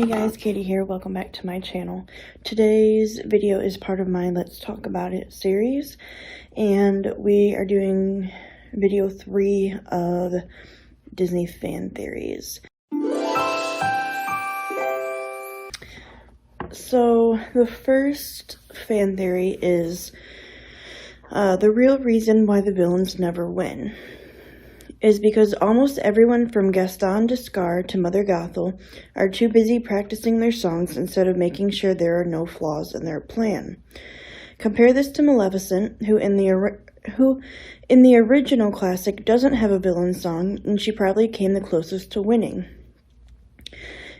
Hey guys, Katie here. Welcome back to my channel. Today's video is part of my Let's Talk About It series, and we are doing video 3 of Disney fan theories. So the first fan theory is the real reason why the villains never win is because almost everyone from Gaston to Scar to Mother Gothel are too busy practicing their songs instead of making sure there are no flaws in their plan. Compare this to Maleficent, who in the original classic doesn't have a villain song, and she probably came the closest to winning.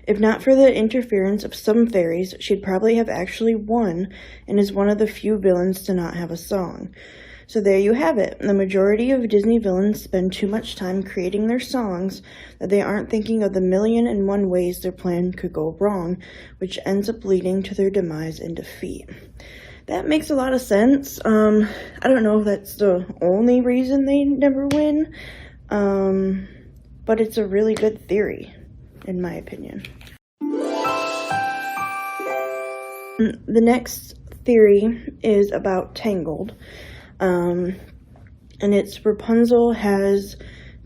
If not for the interference of some fairies, she'd probably have actually won and is one of the few villains to not have a song. So there you have it. The majority of Disney villains spend too much time creating their songs that they aren't thinking of the 1,000,001 ways their plan could go wrong, which ends up leading to their demise and defeat. That makes a lot of sense. I don't know if that's the only reason they never win, but it's a really good theory, in my opinion. The next theory is about Tangled. And it's Rapunzel has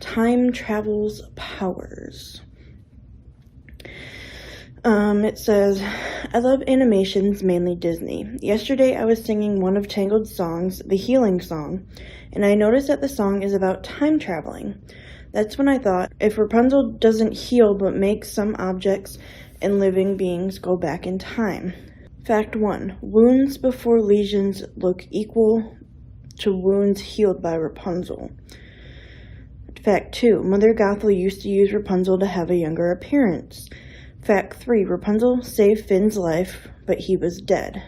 time travel's powers. It says, I love animations, mainly Disney. Yesterday I was singing one of Tangled's songs, the Healing Song, and I noticed that the song is about time traveling. That's when I thought, if Rapunzel doesn't heal but makes some objects and living beings go back in time. Fact 1. Wounds before lesions look equal to wounds healed by Rapunzel. Fact 2. Mother Gothel used to use Rapunzel to have a younger appearance. Fact 3. Rapunzel saved Finn's life, but he was dead.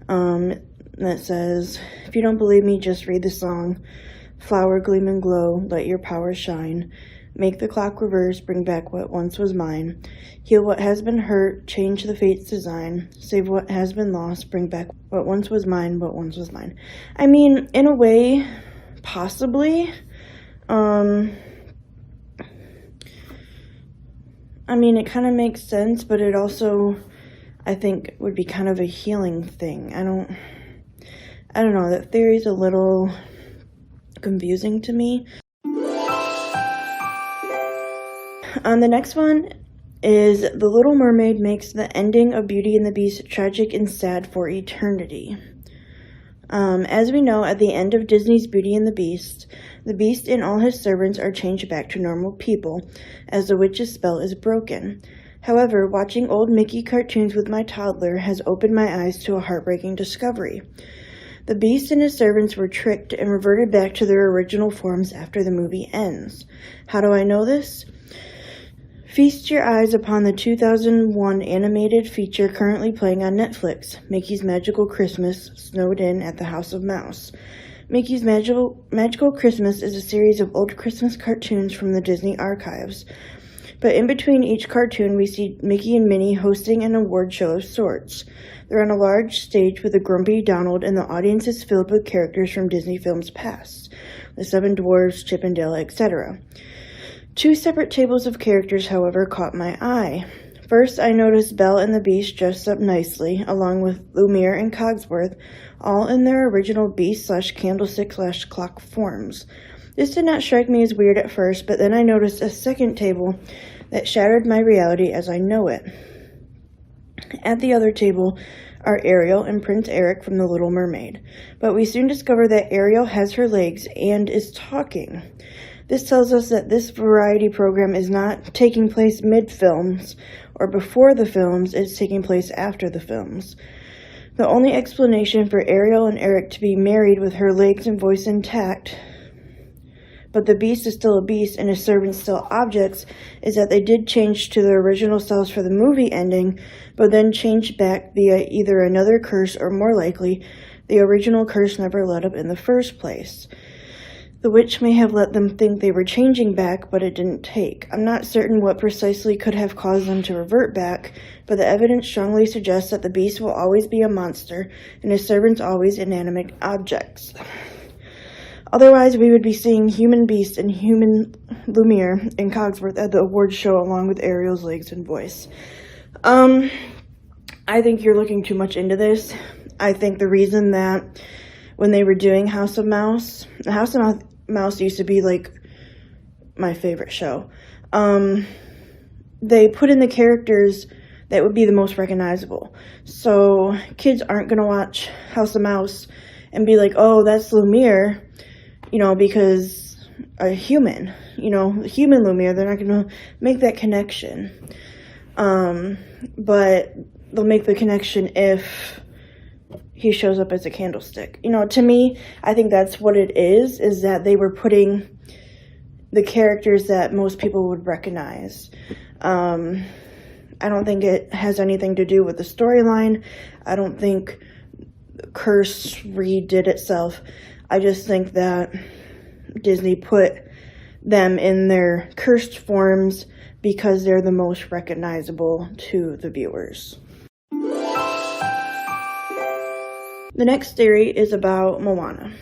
That says, if you don't believe me, just read the song. Flower gleam and glow, let your power shine. Make the clock reverse, bring back what once was mine. Heal what has been hurt, change the fate's design. Save what has been lost, bring back what once was mine, what once was mine. I mean, in a way, possibly. I mean, it kind of makes sense, but it also, I think, would be kind of a healing thing. I don't know, that theory's a little confusing to me. The next one is The Little Mermaid makes the ending of Beauty and the Beast tragic and sad for eternity. As we know, at the end of Disney's Beauty and the Beast and all his servants are changed back to normal people, as the witch's spell is broken. However, watching old Mickey cartoons with my toddler has opened my eyes to a heartbreaking discovery. The Beast and his servants were tricked and reverted back to their original forms after the movie ends. How do I know this? Feast your eyes upon the 2001 animated feature currently playing on Netflix, Mickey's Magical Christmas, Snowed In at the House of Mouse. Mickey's Magical Christmas is a series of old Christmas cartoons from the Disney archives. But in between each cartoon, we see Mickey and Minnie hosting an award show of sorts. They're on a large stage with a grumpy Donald, and the audience is filled with characters from Disney films past. The Seven Dwarfs, Chip and Dale, etc. 2 separate tables of characters, however, caught my eye. First, I noticed Belle and the Beast dressed up nicely, along with Lumiere and Cogsworth, all in their original beast/candlestick/clock forms. This did not strike me as weird at first, but then I noticed a second table that shattered my reality as I know it. At the other table are Ariel and Prince Eric from The Little Mermaid, but we soon discover that Ariel has her legs and is talking. This tells us that this variety program is not taking place mid-films or before the films, it's taking place after the films. The only explanation for Ariel and Eric to be married with her legs and voice intact, but the Beast is still a beast and his servants still objects, is that they did change to their original selves for the movie ending, but then changed back via either another curse or, more likely, the original curse never let up in the first place. The witch may have let them think they were changing back, but it didn't take. I'm not certain what precisely could have caused them to revert back, but the evidence strongly suggests that the Beast will always be a monster, and his servants always inanimate objects. Otherwise, we would be seeing human Beast and human Lumiere and Cogsworth at the awards show along with Ariel's legs and voice. I think you're looking too much into this. I think the reason that when they were doing House of Mouse used to be like my favorite show. They put in the characters that would be the most recognizable. So kids aren't going to watch House of Mouse and be like, oh, that's Lumiere, because a human, human Lumiere, they're not going to make that connection. But they'll make the connection if he shows up as a candlestick. To me, I think that's what it is that they were putting the characters that most people would recognize. I don't think it has anything to do with the storyline. I don't think Curse redid itself. I just think that Disney put them in their cursed forms because they're the most recognizable to the viewers. The next theory is about Moana.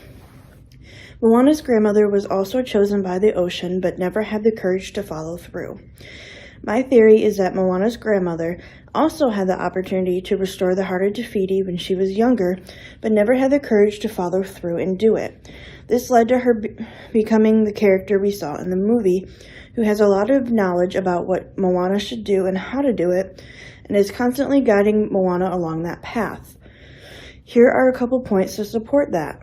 Moana's grandmother was also chosen by the ocean, but never had the courage to follow through. My theory is that Moana's grandmother also had the opportunity to restore the heart of Te Fiti when she was younger, but never had the courage to follow through and do it. This led to her becoming the character we saw in the movie, who has a lot of knowledge about what Moana should do and how to do it, and is constantly guiding Moana along that path. Here are a couple points to support that.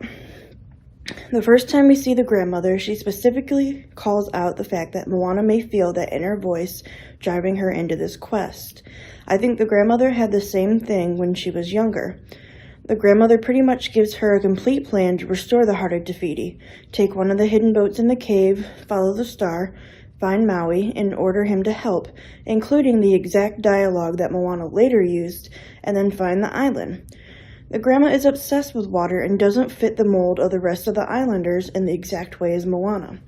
The first time we see the grandmother, she specifically calls out the fact that Moana may feel that inner voice driving her into this quest. I think the grandmother had the same thing when she was younger. The grandmother pretty much gives her a complete plan to restore the heart of Te Fiti, take one of the hidden boats in the cave, follow the star, find Maui, and order him to help, including the exact dialogue that Moana later used, and then find the island. The grandma is obsessed with water and doesn't fit the mold of the rest of the islanders in the exact way as Moana.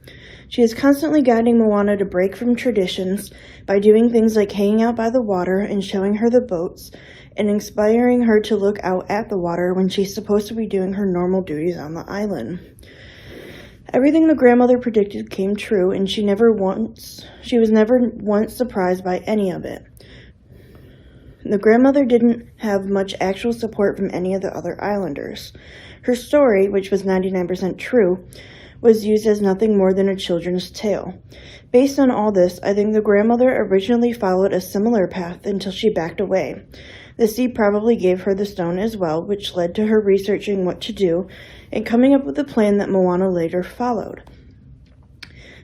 She is constantly guiding Moana to break from traditions by doing things like hanging out by the water and showing her the boats, and inspiring her to look out at the water when she's supposed to be doing her normal duties on the island. Everything the grandmother predicted came true, and she was never once surprised by any of it. The grandmother didn't have much actual support from any of the other islanders. Her story, which was 99% true, was used as nothing more than a children's tale. Based on all this, I think the grandmother originally followed a similar path until she backed away. The sea probably gave her the stone as well, which led to her researching what to do and coming up with a plan that Moana later followed.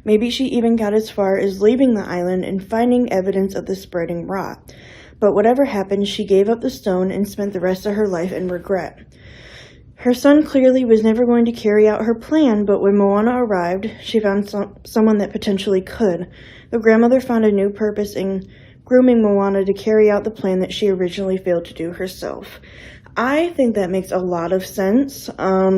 Maybe she even got as far as leaving the island and finding evidence of the spreading rot. But whatever happened, she gave up the stone and spent the rest of her life in regret. Her son clearly was never going to carry out her plan, but when Moana arrived, she found someone that potentially could. The grandmother found a new purpose in grooming Moana to carry out the plan that she originally failed to do herself. I think that makes a lot of sense. I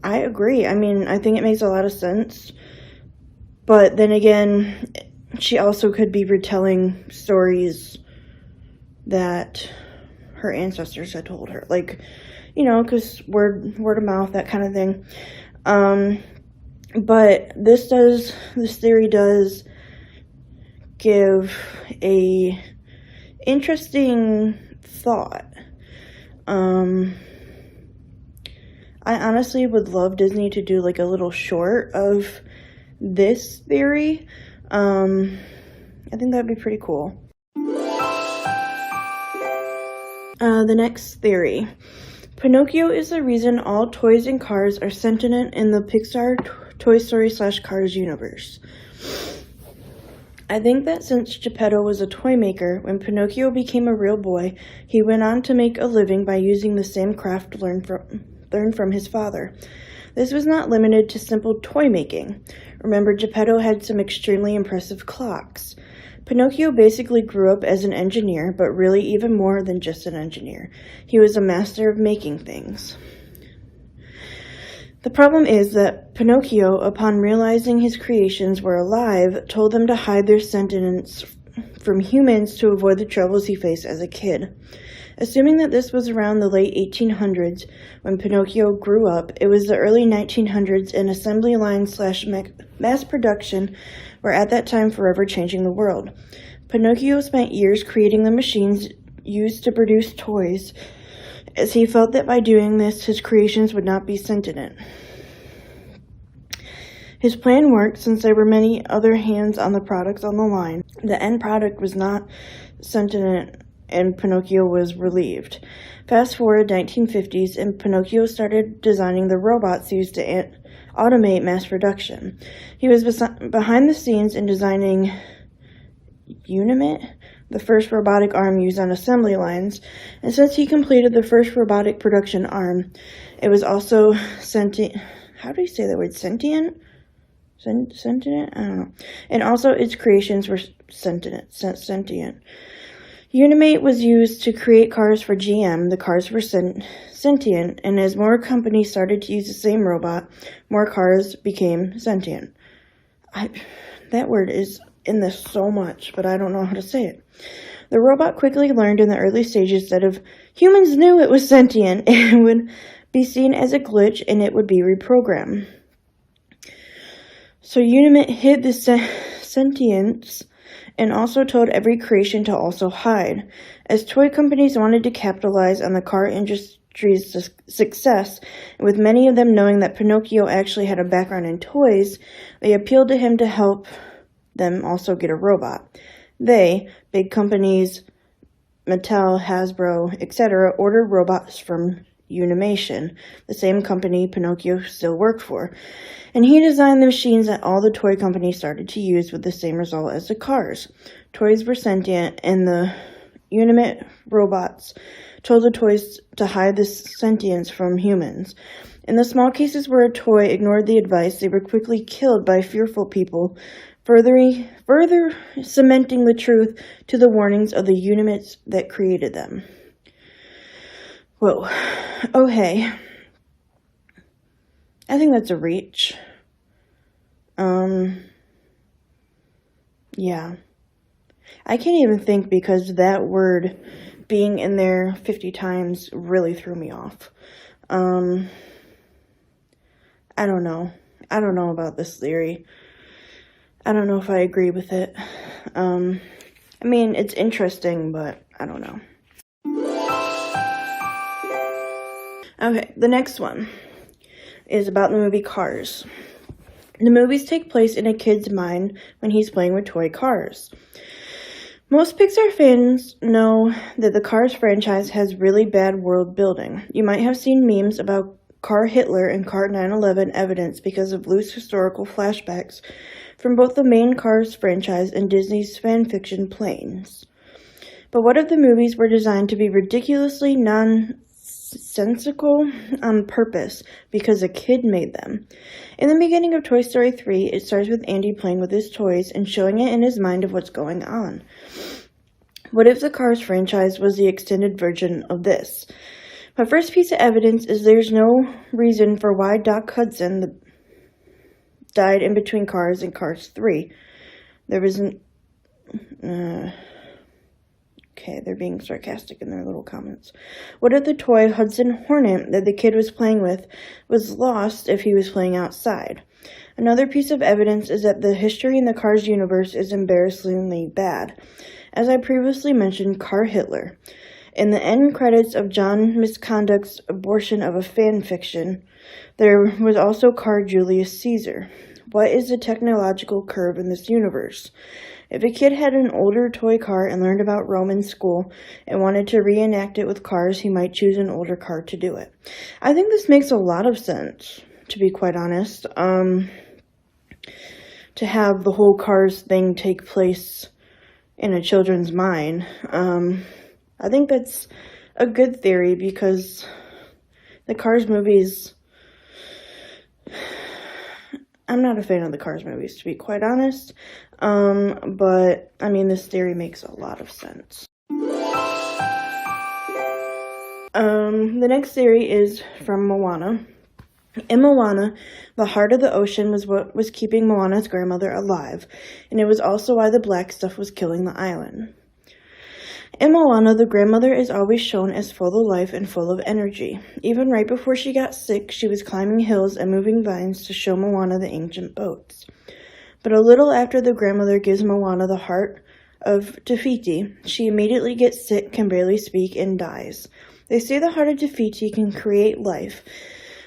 agree. I think it makes a lot of sense. But then again, she also could be retelling stories that her ancestors had told her. Because word of mouth, that kind of thing. But this theory does give a interesting thought. I honestly would love Disney to do a little short of this theory. I think that'd be pretty cool. The next theory. Pinocchio is the reason all toys and cars are sentient in the Pixar Toy Story / Cars universe. I think that since Geppetto was a toy maker, when Pinocchio became a real boy, he went on to make a living by using the same craft learned from his father. This was not limited to simple toy making. Remember, Geppetto had some extremely impressive clocks. Pinocchio basically grew up as an engineer, but really even more than just an engineer. He was a master of making things. The problem is that Pinocchio, upon realizing his creations were alive, told them to hide their sentience from humans to avoid the troubles he faced as a kid. Assuming that this was around the late 1800s when Pinocchio grew up, it was the early 1900s and assembly line / mass production were at that time forever changing the world. Pinocchio spent years creating the machines used to produce toys, as he felt that by doing this, his creations would not be sentient. His plan worked since there were many other hands on the products on the line. The end product was not sentient, and Pinocchio was relieved. Fast forward 1950s, and Pinocchio started designing the robots used to automate mass production. He was behind the scenes in designing Unimate, the first robotic arm used on assembly lines, and since he completed the first robotic production arm, it was also sentient. How do you say that word? Sentient? Sentient? I don't know. And also its creations were sentient. Unimate was used to create cars for GM. The cars were sentient, and as more companies started to use the same robot, more cars became sentient. That word is in this so much, but I don't know how to say it. The robot quickly learned in the early stages that if humans knew it was sentient, it would be seen as a glitch and it would be reprogrammed. So Unimate hid the sentience and also told every creation to also hide. As toy companies wanted to capitalize on the car industry's success, and with many of them knowing that Pinocchio actually had a background in toys, they appealed to him to help them also get a robot. They, big companies, Mattel, Hasbro, etc., ordered robots from Unimation, the same company Pinocchio still worked for, and he designed the machines that all the toy companies started to use with the same result as the cars. Toys were sentient, and the Unimate robots told the toys to hide the sentience from humans. In the small cases where a toy ignored the advice, they were quickly killed by fearful people, further cementing the truth to the warnings of the Unimates that created them. Whoa. Okay. I think that's a reach. Yeah. I can't even think because that word being in there 50 times really threw me off. I don't know. I don't know about this theory. I don't know if I agree with it. I mean, it's interesting, but I don't know. Okay, the next one is about the movie Cars. The movies take place in a kid's mind when he's playing with toy cars. Most Pixar fans know that the Cars franchise has really bad world building. You might have seen memes about Car Hitler and Car 9/11 evidence because of loose historical flashbacks from both the main Cars franchise and Disney's fanfiction Planes. But what if the movies were designed to be ridiculously nonsensical on purpose because a kid made them? In the beginning of Toy Story 3, it starts with Andy playing with his toys and showing it in his mind of what's going on. What if the Cars franchise was the extended version of this? My first piece of evidence is there's no reason for why Doc Hudson died in between Cars and Cars 3. There isn't... Okay, they're being sarcastic in their little comments. What if the toy Hudson Hornet that the kid was playing with was lost if he was playing outside? Another piece of evidence is that the history in the Cars universe is embarrassingly bad. As I previously mentioned, Car Hitler. In the end credits of John Misconduct's abortion of a fan fiction, there was also Car Julius Caesar. What is the technological curve in this universe? If a kid had an older toy car and learned about Rome in school and wanted to reenact it with cars, he might choose an older car to do it. I think this makes a lot of sense, to be quite honest. To have the whole Cars thing take place in a children's mind. I think that's a good theory because the Cars movies... I'm not a fan of the Cars movies, to be quite honest. But, I mean, this theory makes a lot of sense. The next theory is from Moana. In Moana, the heart of the ocean was what was keeping Moana's grandmother alive, and it was also why the black stuff was killing the island. In Moana, the grandmother is always shown as full of life and full of energy. Even right before she got sick, she was climbing hills and moving vines to show Moana the ancient boats. But a little after the grandmother gives Moana the heart of Te Fiti, she immediately gets sick, can barely speak, and dies. They say the heart of Te Fiti can create life,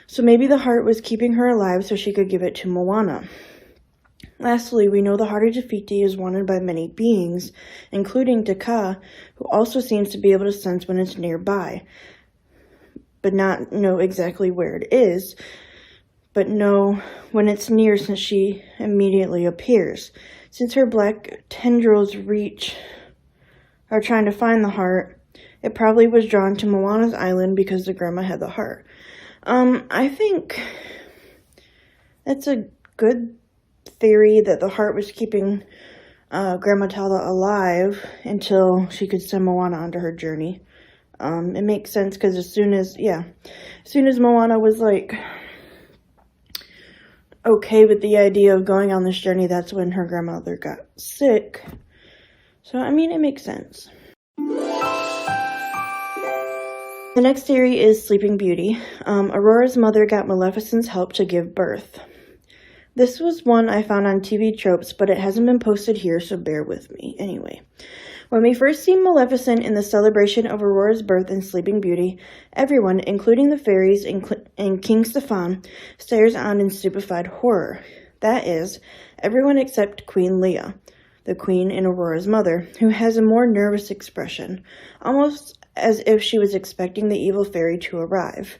so maybe the heart was keeping her alive so she could give it to Moana. Lastly, we know the heart of Te Fiti is wanted by many beings, including Te Kā, who also seems to be able to sense when it's nearby, but not know exactly where it is, but know when it's near since she immediately appears. Since her black tendrils are trying to find the heart, it probably was drawn to Moana's island because the grandma had the heart. I think that's a good theory that the heart was keeping Grandma Tala alive until she could send Moana onto her journey. It makes sense because as soon as Moana was like okay with the idea of going on this journey, that's when her grandmother got sick. So, I mean, it makes sense. The next theory is Sleeping Beauty. Aurora's mother got Maleficent's help to give birth. This was one I found on TV Tropes, but it hasn't been posted here, so bear with me. Anyway, when we first see Maleficent in the celebration of Aurora's birth in Sleeping Beauty, everyone, including the fairies and King Stefan, stares on in stupefied horror. That is, everyone except Queen Leia, the queen and Aurora's mother, who has a more nervous expression, almost as if she was expecting the evil fairy to arrive.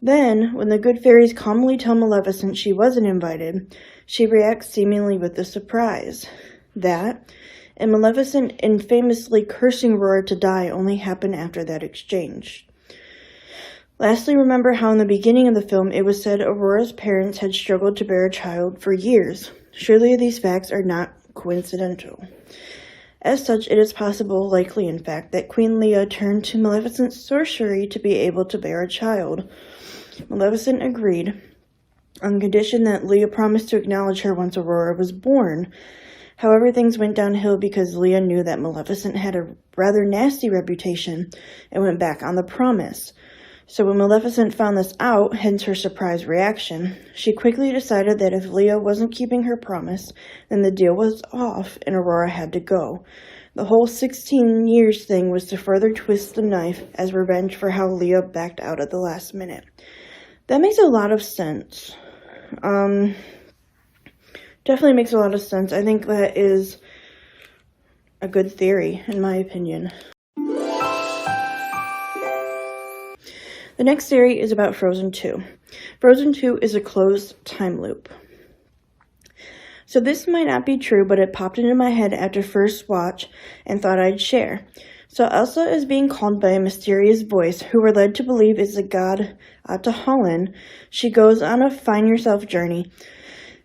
Then, when the good fairies calmly tell Maleficent she wasn't invited, she reacts seemingly with a surprise. That, and Maleficent infamously cursing Aurora to die only happened after that exchange. Lastly, remember how in the beginning of the film it was said Aurora's parents had struggled to bear a child for years. Surely these facts are not coincidental. As such, it is possible, likely in fact, that Queen Leia turned to Maleficent's sorcery to be able to bear a child. Maleficent agreed, on condition that Leia promised to acknowledge her once Aurora was born. However, things went downhill because Leia knew that Maleficent had a rather nasty reputation and went back on the promise. So when Maleficent found this out, hence her surprise reaction, she quickly decided that if Leia wasn't keeping her promise, then the deal was off and Aurora had to go. The whole 16 years thing was to further twist the knife as revenge for how Leia backed out at the last minute. That makes a lot of sense. Definitely makes a lot of sense. I think that is a good theory, in my opinion. The next theory is about Frozen 2. Frozen 2 is a closed time loop. So this might not be true, but it popped into my head after first watch and thought I'd share. So Elsa is being called by a mysterious voice who we're led to believe is the god Ahtohallan. She goes on a find yourself journey,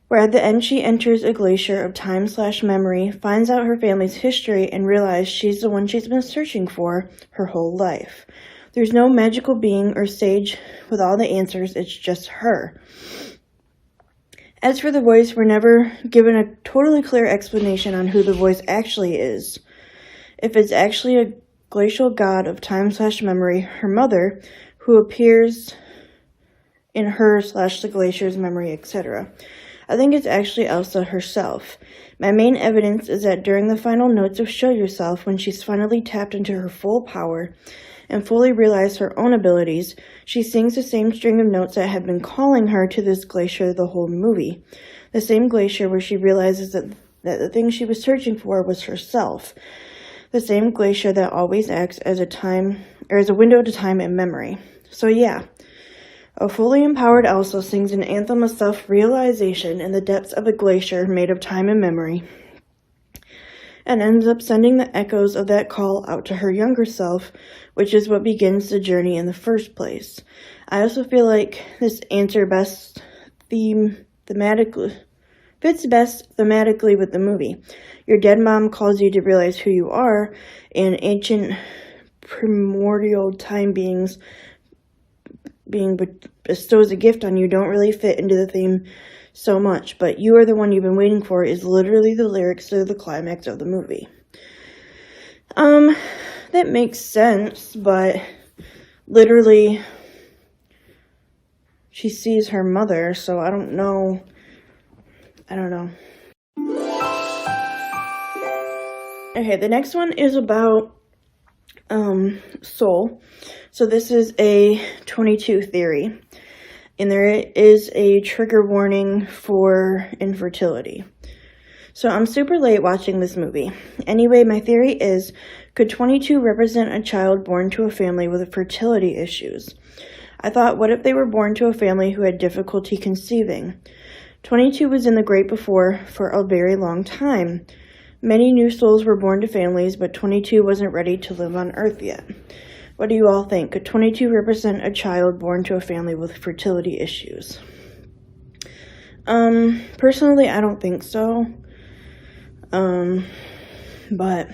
where at the end she enters a glacier of time/memory, finds out her family's history, and realizes she's the one she's been searching for her whole life. There's no magical being or sage with all the answers, it's just her. As for the voice, we're never given a totally clear explanation on who the voice actually is. If it's actually a glacial god of time/memory, her mother, who appears in her/the glacier's memory, etc. I think it's actually Elsa herself. My main evidence is that during the final notes of Show Yourself, when she's finally tapped into her full power and fully realized her own abilities, she sings the same string of notes that have been calling her to this glacier the whole movie. The same glacier where she realizes that the thing she was searching for was herself. The same glacier that always acts as a window to time and memory. So yeah, a fully empowered Elsa sings an anthem of self-realization in the depths of a glacier made of time and memory, and ends up sending the echoes of that call out to her younger self, which is what begins the journey in the first place. I also feel like this answer fits best thematically with the movie. Your dead mom calls you to realize who you are, and ancient primordial time being bestows a gift on you don't really fit into the theme so much, but you are the one you've been waiting for is literally the lyrics to the climax of the movie. That makes sense, but literally she sees her mother, so I don't know. Okay, the next one is about Soul. So this is a 22 theory, and there is a trigger warning for infertility. So I'm super late watching this movie. Anyway, my theory is, could 22 represent a child born to a family with fertility issues? I thought, what if they were born to a family who had difficulty conceiving? 22 was in the Great Before for a very long time. Many new souls were born to families, but 22 wasn't ready to live on Earth yet. What do you all think? Could 22 represent a child born to a family with fertility issues? Personally, I don't think so. But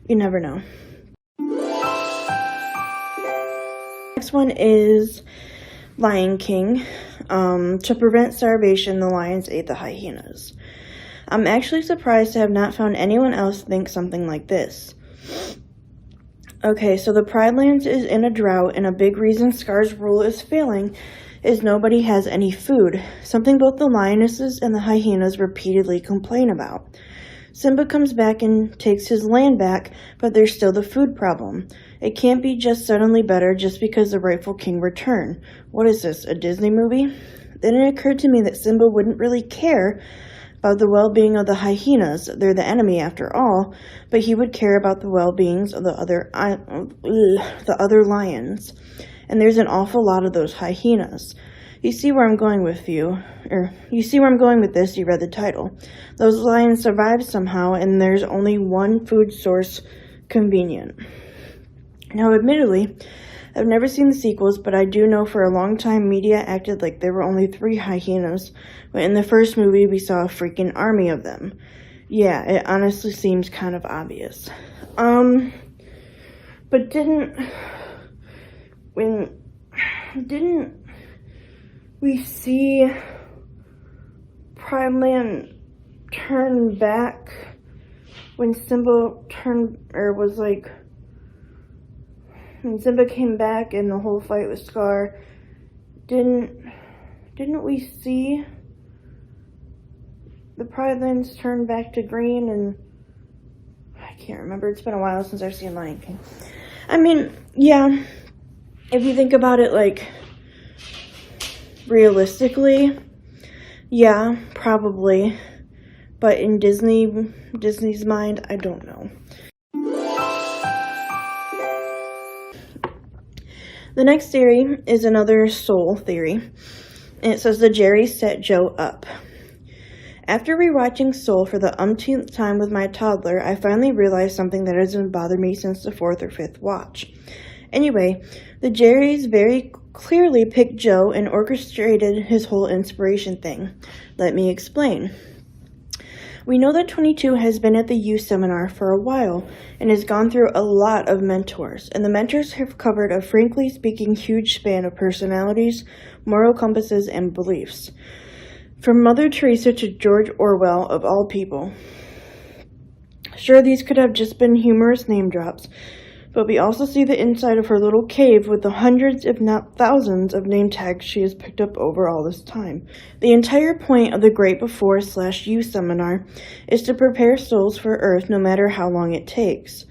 you never know. Next one is Lion King. To prevent starvation, the lions ate the hyenas. I'm actually surprised to have not found anyone else think something like this. Okay, so the Pride Lands is in a drought, and a big reason Scar's rule is failing is nobody has any food, something both the lionesses and the hyenas repeatedly complain about. Simba comes back and takes his land back, but there's still the food problem. It can't be just suddenly better just because the rightful king returned. What is this, a Disney movie? Then it occurred to me that Simba wouldn't really care about the well-being of the hyenas. They're the enemy after all, but he would care about the well-beings of the other lions. And there's an awful lot of those hyenas. You see where I'm going with this, you read the title. Those lions survived somehow, and there's only one food source convenient. Now, admittedly, I've never seen the sequels, but I do know for a long time media acted like there were only 3 hyenas, but in the first movie we saw a freaking army of them. Yeah, it honestly seems kind of obvious. But didn't we see Pride Land turn back when when Simba came back in the whole fight with Scar? Didn't we see the Pride Lands turn back to green? And I can't remember. It's been a while since I've seen Lion King. I mean, yeah, if you think about it, like, realistically, yeah, probably. But in Disney's mind, I don't know. The next theory is another soul theory, and it says the Jerrys set Joe up. After rewatching Soul for the umpteenth time with my toddler, I finally realized something that has been bothering me since the 4th or 5th watch. Anyway, the Jerrys very clearly picked Joe and orchestrated his whole inspiration thing. Let me explain. We know that 22 has been at the youth seminar for a while and has gone through a lot of mentors, and the mentors have covered a frankly speaking huge span of personalities, moral compasses, and beliefs. From Mother Teresa to George Orwell, of all people. Sure, these could have just been humorous name drops, but we also see the inside of her little cave with the hundreds, if not thousands, of name tags she has picked up over all this time. The entire point of the Great Before / Youth Seminar is to prepare souls for Earth no matter how long it takes.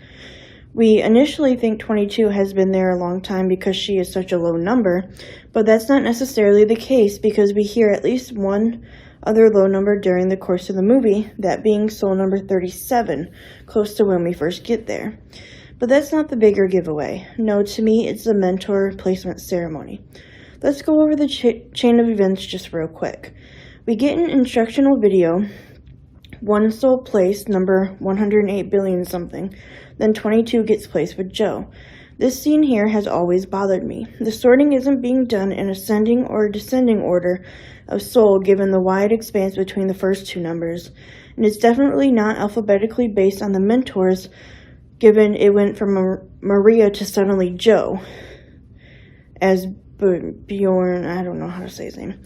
We initially think 22 has been there a long time because she is such a low number, but that's not necessarily the case because we hear at least one other low number during the course of the movie, that being soul number 37, close to when we first get there. But that's not the bigger giveaway. No, to me, it's the mentor placement ceremony. Let's go over the chain of events just real quick. We get an instructional video, one soul placed, number 108 billion something, then 22 gets placed with Joe. This scene here has always bothered me. The sorting isn't being done in ascending or descending order of soul given the wide expanse between the first 2 numbers, and it's definitely not alphabetically based on the mentors given it went from Maria to suddenly Joe, as Bjorn, I don't know how to say his name.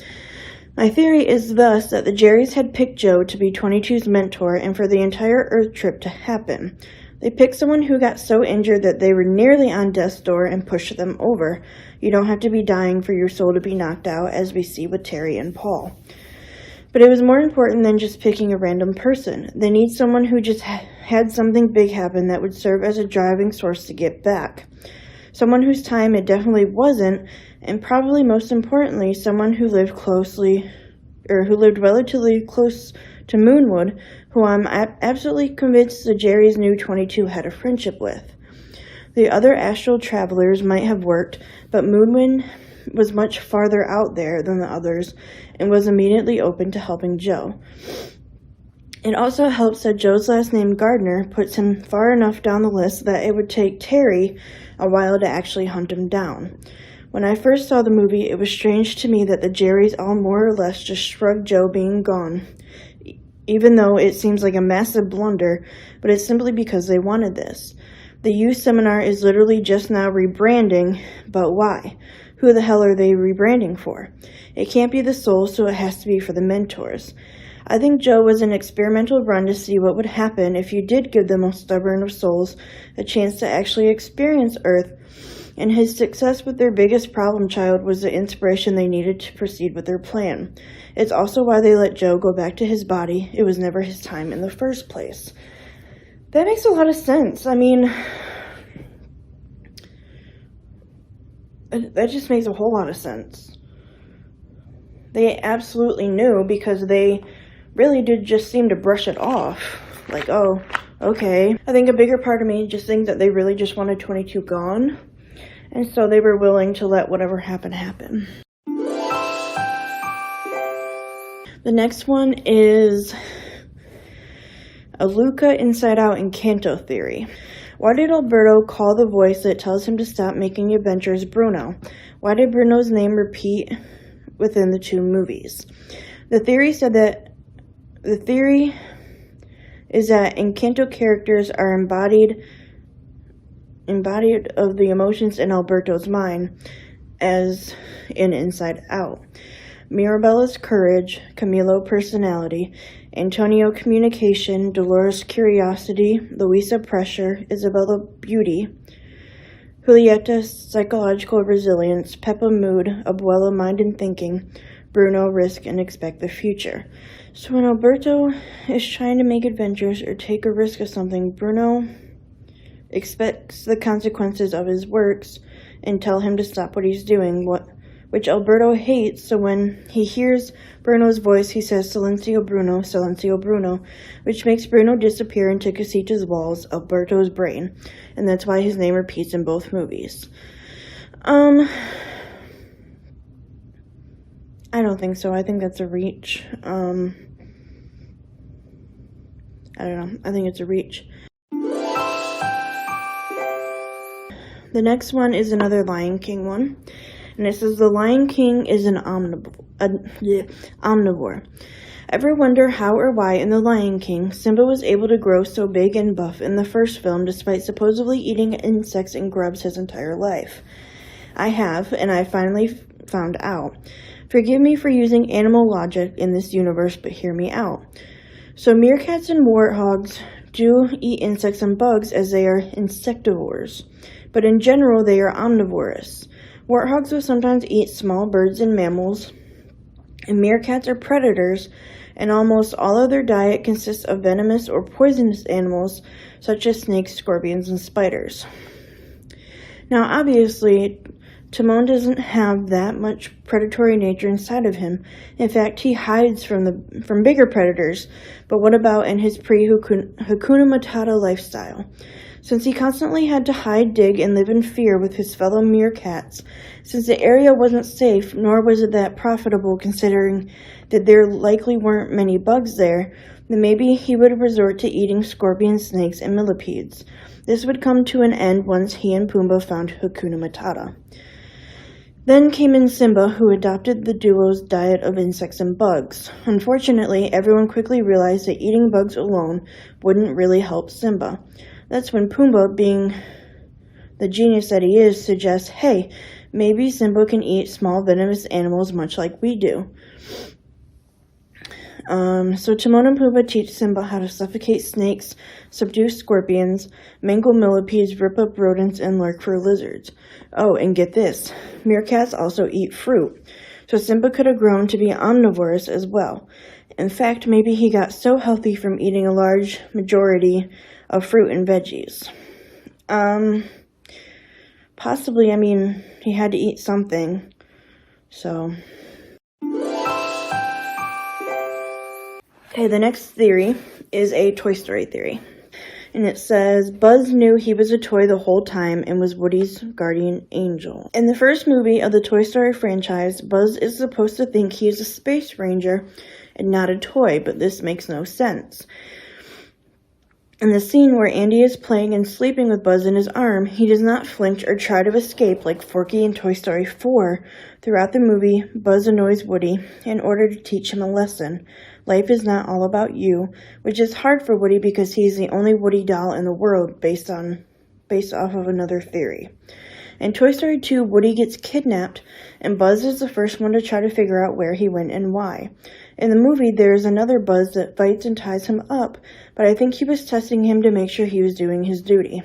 My theory is thus that the Jerrys had picked Joe to be 22's mentor and for the entire Earth trip to happen. They picked someone who got so injured that they were nearly on death's door and pushed them over. You don't have to be dying for your soul to be knocked out, as we see with Terry and Paul. But it was more important than just picking a random person. They need someone who just had something big happen that would serve as a driving source to get back. Someone whose time it definitely wasn't, and probably most importantly, someone who lived relatively close to Moonwood, who I'm absolutely convinced the Jerry's new 22 had a friendship with. The other astral travelers might have worked, but Moonwind was much farther out there than the others and was immediately open to helping Joe. It also helps that Joe's last name, Gardner, puts him far enough down the list that it would take Terry a while to actually hunt him down. When I first saw the movie, it was strange to me that the Jerrys all more or less just shrugged Joe being gone, even though it seems like a massive blunder, but it's simply because they wanted this. The youth seminar is literally just now rebranding, but why? Who the hell are they rebranding for? It can't be the souls, so it has to be for the mentors. I think Joe was an experimental run to see what would happen if you did give the most stubborn of souls a chance to actually experience Earth, and his success with their biggest problem child was the inspiration they needed to proceed with their plan. It's also why they let Joe go back to his body. It was never his time in the first place. That makes a lot of sense. I mean, that just makes a whole lot of sense. They absolutely knew, because they really did just seem to brush it off. Like, oh, okay. I think a bigger part of me just thinks that they really just wanted 22 gone. And so they were willing to let whatever happen happen. The next one is a Luca Inside Out Encanto theory. Why did Alberto call the voice that tells him to stop making adventures Bruno? Why did Bruno's name repeat within the two movies? The theory is that Encanto characters are embodied of the emotions in Alberto's mind, as in Inside Out. Mirabella's courage, Camilo personality, Antonio communication, Dolores curiosity, Luisa pressure, Isabella beauty, Julieta psychological resilience, Peppa mood, Abuela mind and thinking, Bruno risk and expect the future. So when Alberto is trying to make adventures or take a risk of something, Bruno expects the consequences of his works and tell him to stop what he's doing, which Alberto hates. So when he hears Bruno's voice, he says Silencio Bruno, which makes Bruno disappear into Casita's walls, Alberto's brain, and that's why his name repeats in both movies. I don't think so. I think that's a reach. I don't know. I think it's a reach. The next one is another Lion King one. And it says the Lion King is an omnivore. Ever wonder how or why in the Lion King, Simba was able to grow so big and buff in the first film despite supposedly eating insects and grubs his entire life? I have, and I finally found out. Forgive me for using animal logic in this universe, but hear me out. So meerkats and warthogs do eat insects and bugs as they are insectivores, but in general they are omnivorous. Warthogs will sometimes eat small birds and mammals, and meerkats are predators, and almost all of their diet consists of venomous or poisonous animals such as snakes, scorpions, and spiders. Now obviously, Timon doesn't have that much predatory nature inside of him. In fact, he hides from bigger predators. But what about in his pre-Hakuna Matata lifestyle? Since he constantly had to hide, dig, and live in fear with his fellow meerkats, since the area wasn't safe, nor was it that profitable considering that there likely weren't many bugs there, then maybe he would resort to eating scorpions, snakes, and millipedes. This would come to an end once he and Pumbaa found Hakuna Matata. Then came in Simba, who adopted the duo's diet of insects and bugs. Unfortunately, everyone quickly realized that eating bugs alone wouldn't really help Simba. That's when Pumbaa, being the genius that he is, suggests, hey, maybe Simba can eat small venomous animals much like we do. So Timon and Pumbaa teach Simba how to suffocate snakes, subdue scorpions, mangle millipedes, rip up rodents, and lurk for lizards. Oh, and get this, meerkats also eat fruit, so Simba could have grown to be omnivorous as well. In fact, maybe he got so healthy from eating a large majority of fruit and veggies. Possibly, he had to eat something, so. Okay, the next theory is a Toy Story theory. And it says, Buzz knew he was a toy the whole time and was Woody's guardian angel. In the first movie of the Toy Story franchise, Buzz is supposed to think he is a space ranger and not a toy, but this makes no sense. In the scene where Andy is playing and sleeping with Buzz in his arm, he does not flinch or try to escape like Forky in Toy Story 4. Throughout the movie, Buzz annoys Woody in order to teach him a lesson. Life is not all about you, which is hard for Woody because he's the only Woody doll in the world based off of another theory. In Toy Story 2, Woody gets kidnapped, and Buzz is the first one to try to figure out where he went and why. In the movie, there is another Buzz that fights and ties him up, but I think he was testing him to make sure he was doing his duty.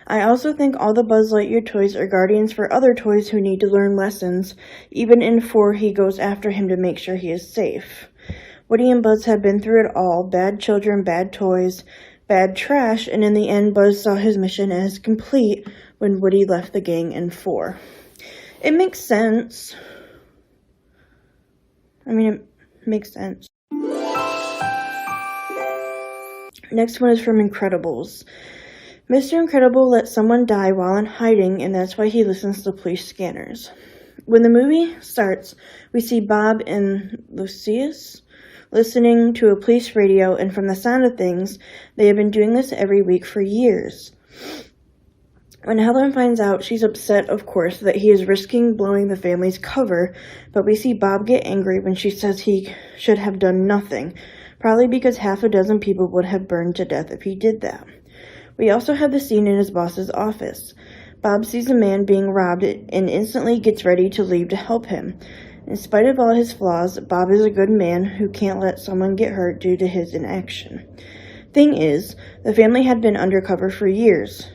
I also think all the Buzz Lightyear toys are guardians for other toys who need to learn lessons. Even in 4, he goes after him to make sure he is safe. Woody and Buzz have been through it all: bad children, bad toys, bad trash, and in the end, Buzz saw his mission as complete when Woody left the gang in 4. It makes sense. It makes sense. Next one is from Incredibles. Mr. Incredible lets someone die while in hiding, and that's why he listens to police scanners. When the movie starts, we see Bob and Lucius listening to a police radio, and from the sound of things, they have been doing this every week for years. When Helen finds out, she's upset, of course, that he is risking blowing the family's cover, but we see Bob get angry when she says he should have done nothing, probably because half a dozen people would have burned to death if he did that. We also have the scene in his boss's office. Bob sees a man being robbed and instantly gets ready to leave to help him. In spite of all his flaws, Bob is a good man who can't let someone get hurt due to his inaction. Thing is, the family had been undercover for years.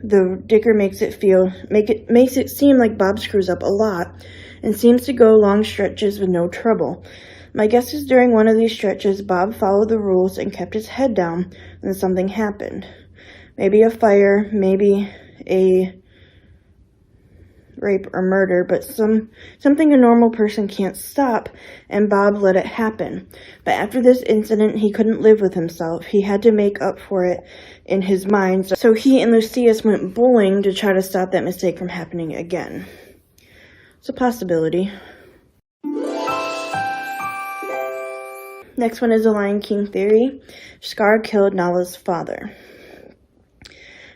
The Dicker makes it seem like Bob screws up a lot and seems to go long stretches with no trouble. My guess is during one of these stretches, Bob followed the rules and kept his head down when something happened. Maybe a fire, maybe a rape or murder, but something a normal person can't stop, and Bob let it happen. But after this incident, he couldn't live with himself. He had to make up for it in his mind, so he and Lucius went bowling to try to stop that mistake from happening again. It's a possibility. Next one is the Lion King theory. Scar killed Nala's father.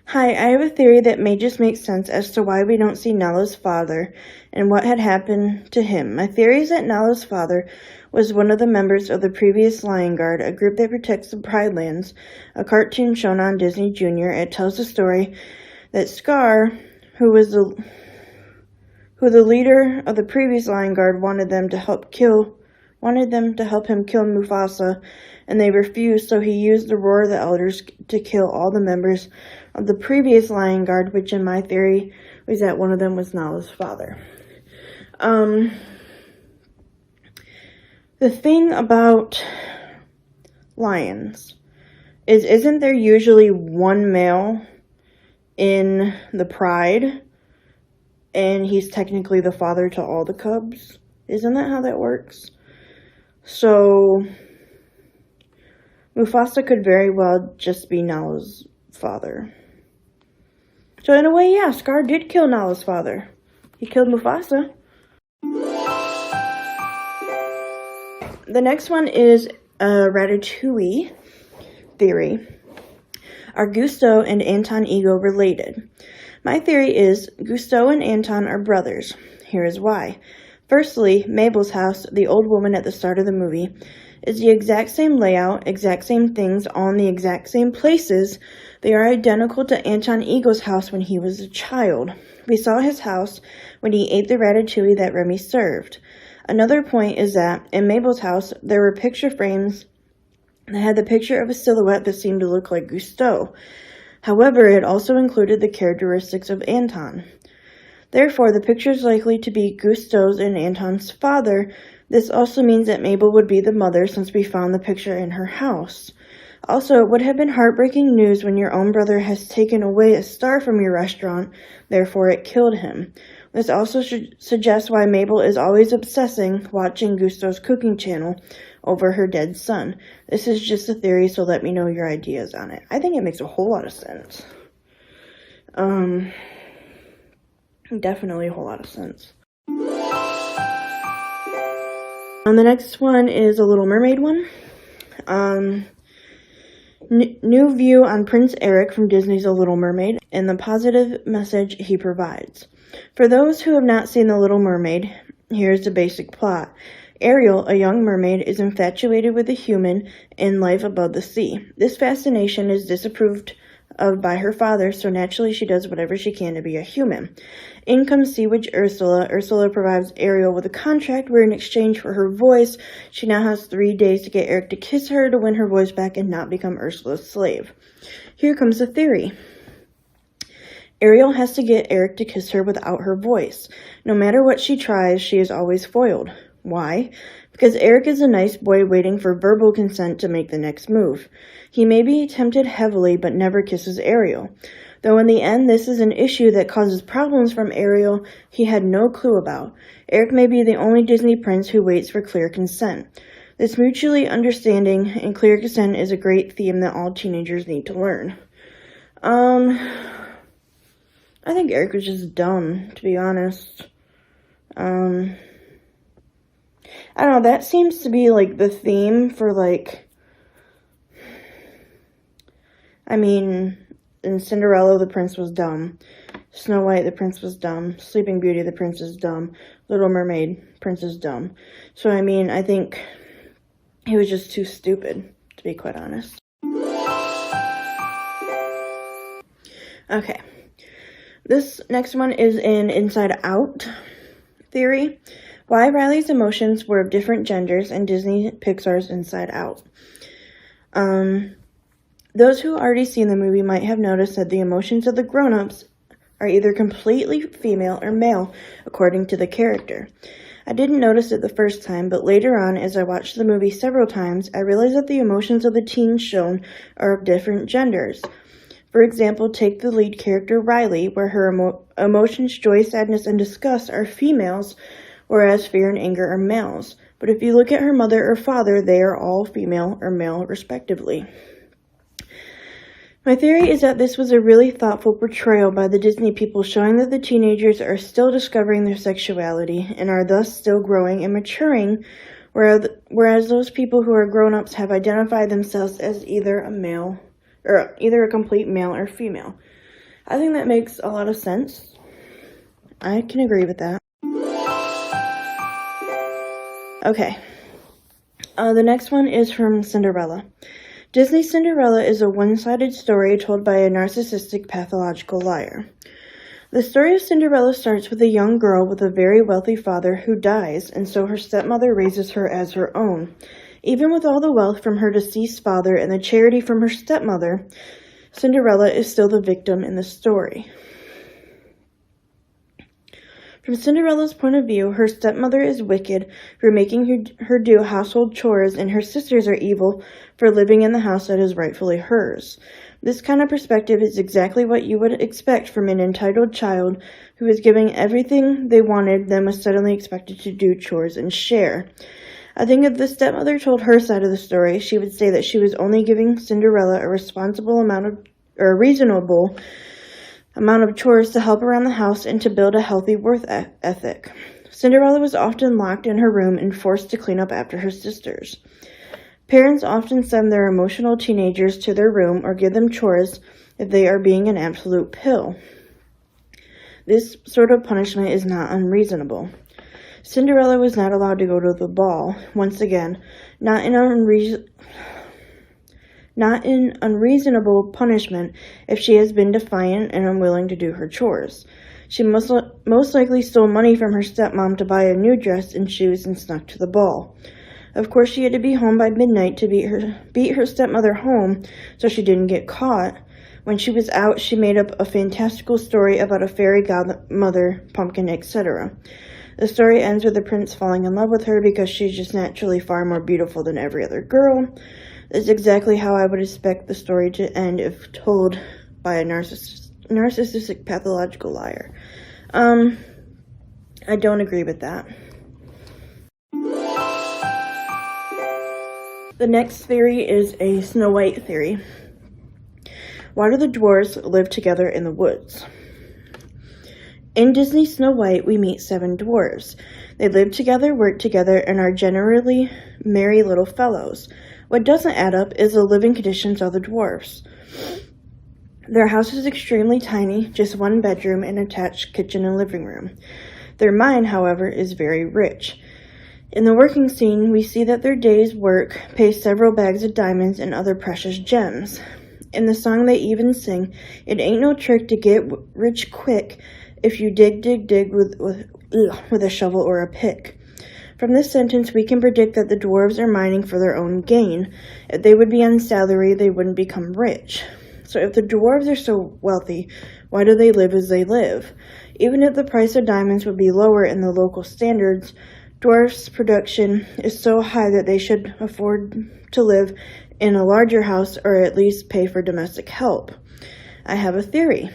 Hi, I have a theory that may just make sense as to why we don't see Nala's father and what had happened to him. My theory is that Nala's father was one of the members of the previous Lion Guard, a group that protects the Pride Lands, a cartoon shown on Disney Junior. It tells the story that Scar, who the leader of the previous Lion Guard, wanted them to help him kill Mufasa, and they refused, so he used the Roar of the Elders to kill all the members of the previous Lion Guard, which in my theory was that one of them was Nala's father. The thing about lions is, isn't there usually one male in the pride, and he's technically the father to all the cubs? Isn't that how that works? So, Mufasa could very well just be Nala's father. So in a way, yeah, Scar did kill Nala's father. He killed Mufasa. The next one is a Ratatouille theory. Are Gusteau and Anton Ego related? My theory is Gusteau and Anton are brothers. Here is why. Firstly, Mabel's house, the old woman at the start of the movie, is the exact same layout, exact same things, all in the exact same places. They are identical to Anton Ego's house when he was a child. We saw his house when he ate the ratatouille that Remy served. Another point is that in Mabel's house, there were picture frames that had the picture of a silhouette that seemed to look like Gusteau. However, it also included the characteristics of Anton. Therefore, the picture is likely to be Gusteau's and Anton's father, This also means that Mabel would be the mother since we found the picture in her house. Also, it would have been heartbreaking news when your own brother has taken away a star from your restaurant, therefore it killed him. This also suggests why Mabel is always obsessing watching Gusto's cooking channel over her dead son. This is just a theory, so let me know your ideas on it. I think it makes a whole lot of sense. Definitely a whole lot of sense. The next one is a Little Mermaid one. New view on Prince Eric from Disney's The Little Mermaid and the positive message he provides. For those who have not seen The Little Mermaid, here's the basic plot. Ariel, a young mermaid, is infatuated with a human in life above the sea. This fascination is disapproved of by her father, so naturally she does whatever she can to be a human. In comes Sea Witch Ursula. Ursula provides Ariel with a contract where in exchange for her voice, she now has 3 days to get Eric to kiss her to win her voice back and not become Ursula's slave. Here comes the theory. Ariel has to get Eric to kiss her without her voice. No matter what she tries, she is always foiled. Why? Because Eric is a nice boy waiting for verbal consent to make the next move. He may be tempted heavily, but never kisses Ariel. Though in the end, this is an issue that causes problems from Ariel he had no clue about. Eric may be the only Disney prince who waits for clear consent. This mutually understanding and clear consent is a great theme that all teenagers need to learn. I think Eric was just dumb, to be honest. I don't know, that seems to be, like, the theme for, like, I mean, in Cinderella, the prince was dumb. Snow White, the prince was dumb. Sleeping Beauty, the prince is dumb. Little Mermaid, prince is dumb. So, I mean, I think he was just too stupid, to be quite honest. Okay. This next one is in Inside Out theory. Why Riley's emotions were of different genders in Disney Pixar's Inside Out. Those who already seen the movie might have noticed that the emotions of the grown-ups are either completely female or male, according to the character. I didn't notice it the first time, but later on, as I watched the movie several times, I realized that the emotions of the teens shown are of different genders. For example, take the lead character Riley, where her emotions, joy, sadness, and disgust are females, whereas fear and anger are males. But if you look at her mother or father, they are all female or male, respectively. My theory is that this was a really thoughtful portrayal by the Disney people, showing that the teenagers are still discovering their sexuality and are thus still growing and maturing, whereas those people who are grown-ups have identified themselves as either a complete male or female. I think that makes a lot of sense. I can agree with that. Okay. The next one is from Cinderella. Disney's Cinderella is a one-sided story told by a narcissistic pathological liar. The story of Cinderella starts with a young girl with a very wealthy father who dies, and so her stepmother raises her as her own. Even with all the wealth from her deceased father and the charity from her stepmother, Cinderella is still the victim in the story. From Cinderella's point of view, her stepmother is wicked for making her do household chores, and her sisters are evil for living in the house that is rightfully hers. This kind of perspective is exactly what you would expect from an entitled child who was given everything they wanted, then was suddenly expected to do chores and share. I think if the stepmother told her side of the story, she would say that she was only giving Cinderella a reasonable amount of chores to help around the house and to build a healthy work ethic. Cinderella was often locked in her room and forced to clean up after her sisters. Parents often send their emotional teenagers to their room or give them chores if they are being an absolute pill. This sort of punishment is not unreasonable. Cinderella was not allowed to go to the ball, once again, not in unreasonable punishment if she has been defiant and unwilling to do her chores. She most likely stole money from her stepmom to buy a new dress and shoes and snuck to the ball. Of course, she had to be home by midnight to beat her stepmother home so she didn't get caught. When she was out, she made up a fantastical story about a fairy godmother, pumpkin, etc. The story ends with the prince falling in love with her because she's just naturally far more beautiful than every other girl. That's exactly how I would expect the story to end if told by a narcissistic pathological liar. I don't agree with that. The next theory is a Snow White theory. Why do the dwarves live together in the woods? In Disney Snow White, we meet 7 dwarves. They live together, work together, and are generally merry little fellows. What doesn't add up is the living conditions of the dwarves. Their house is extremely tiny, just 1 bedroom and attached kitchen and living room. Their mine, however, is very rich. In the working scene, we see that their day's work pays several bags of diamonds and other precious gems. In the song, they even sing, "It ain't no trick to get rich quick if you dig with a shovel or a pick." From this sentence, we can predict that the dwarves are mining for their own gain. If they would be on salary, they wouldn't become rich. So if the dwarves are so wealthy, why do they live as they live? Even if the price of diamonds would be lower in the local standards, dwarves' production is so high that they should afford to live in a larger house or at least pay for domestic help. I have a theory.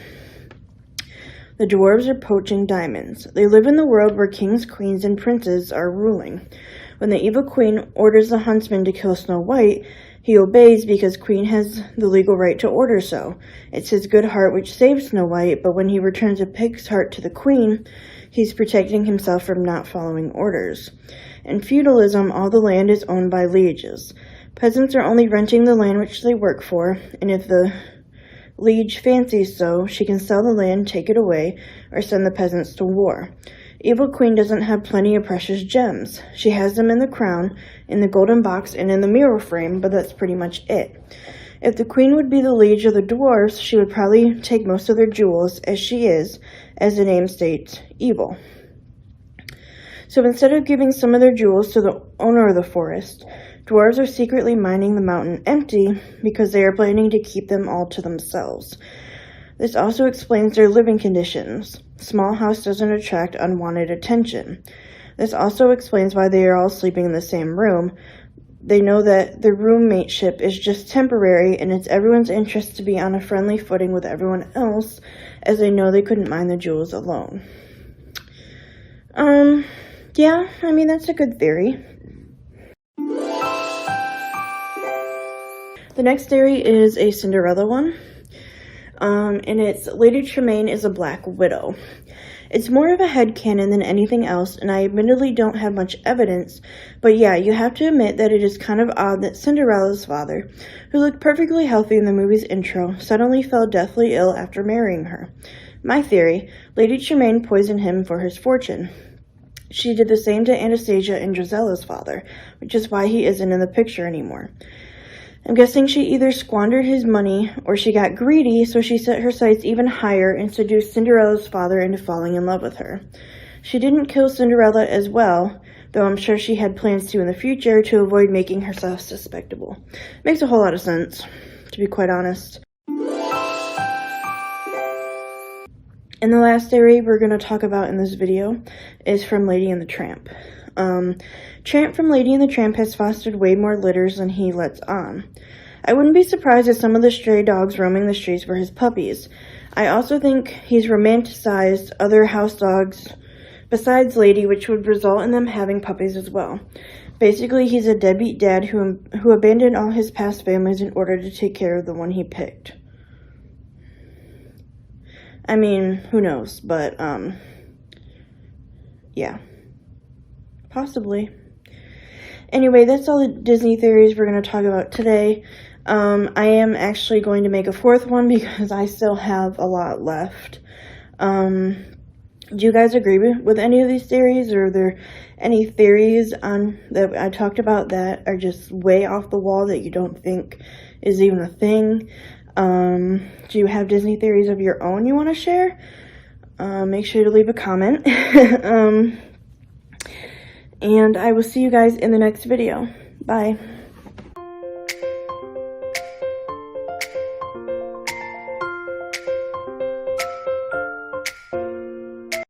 The dwarves are poaching diamonds. They live in the world where kings, queens, and princes are ruling. When the evil queen orders the huntsman to kill Snow White, he obeys because Queen has the legal right to order so. It's his good heart which saves Snow White, but when he returns a pig's heart to the queen, he's protecting himself from not following orders. In feudalism, all the land is owned by lieges. Peasants are only renting the land which they work for, and if the liege fancies so, she can sell the land, take it away, or send the peasants to war. Evil Queen doesn't have plenty of precious gems. She has them in the crown, in the golden box, and in the mirror frame, but that's pretty much it. If the queen would be the liege of the dwarves, she would probably take most of their jewels, as she is, as the name states, evil. So instead of giving some of their jewels to the owner of the forest, dwarves are secretly mining the mountain empty because they are planning to keep them all to themselves. This also explains their living conditions. Small house doesn't attract unwanted attention. This also explains why they are all sleeping in the same room. They know that their roommateship is just temporary, and it's everyone's interest to be on a friendly footing with everyone else, as they know they couldn't mine the jewels alone. Yeah, I mean, that's a good theory. The next theory is a Cinderella one. And it's Lady Tremaine is a Black Widow. It's more of a headcanon than anything else, and I admittedly don't have much evidence, but yeah, you have to admit that it is kind of odd that Cinderella's father, who looked perfectly healthy in the movie's intro, suddenly fell deathly ill after marrying her. My theory, Lady Tremaine poisoned him for his fortune. She did the same to Anastasia and Drizella's father, which is why he isn't in the picture anymore. I'm guessing she either squandered his money or she got greedy, so she set her sights even higher and seduced Cinderella's father into falling in love with her. She didn't kill Cinderella as well, though I'm sure she had plans to in the future to avoid making herself suspectable. Makes a whole lot of sense, to be quite honest. And the last theory we're going to talk about in this video is from Lady and the Tramp. Tramp from Lady and the Tramp has fostered way more litters than he lets on. I wouldn't be surprised if some of the stray dogs roaming the streets were his puppies. I also think he's romanticized other house dogs besides Lady, which would result in them having puppies as well. Basically, he's a deadbeat dad who abandoned all his past families in order to take care of the one he picked. I mean, who knows, but, yeah. Possibly. Anyway, that's all the Disney theories we're going to talk about today. I am actually going to make a 4th one because I still have a lot left. Do you guys agree with any of these theories, or are there any theories that I talked about that are just way off the wall that you don't think is even a thing? Do you have Disney theories of your own you want to share? Make sure to leave a comment. And I will see you guys in the next video. Bye.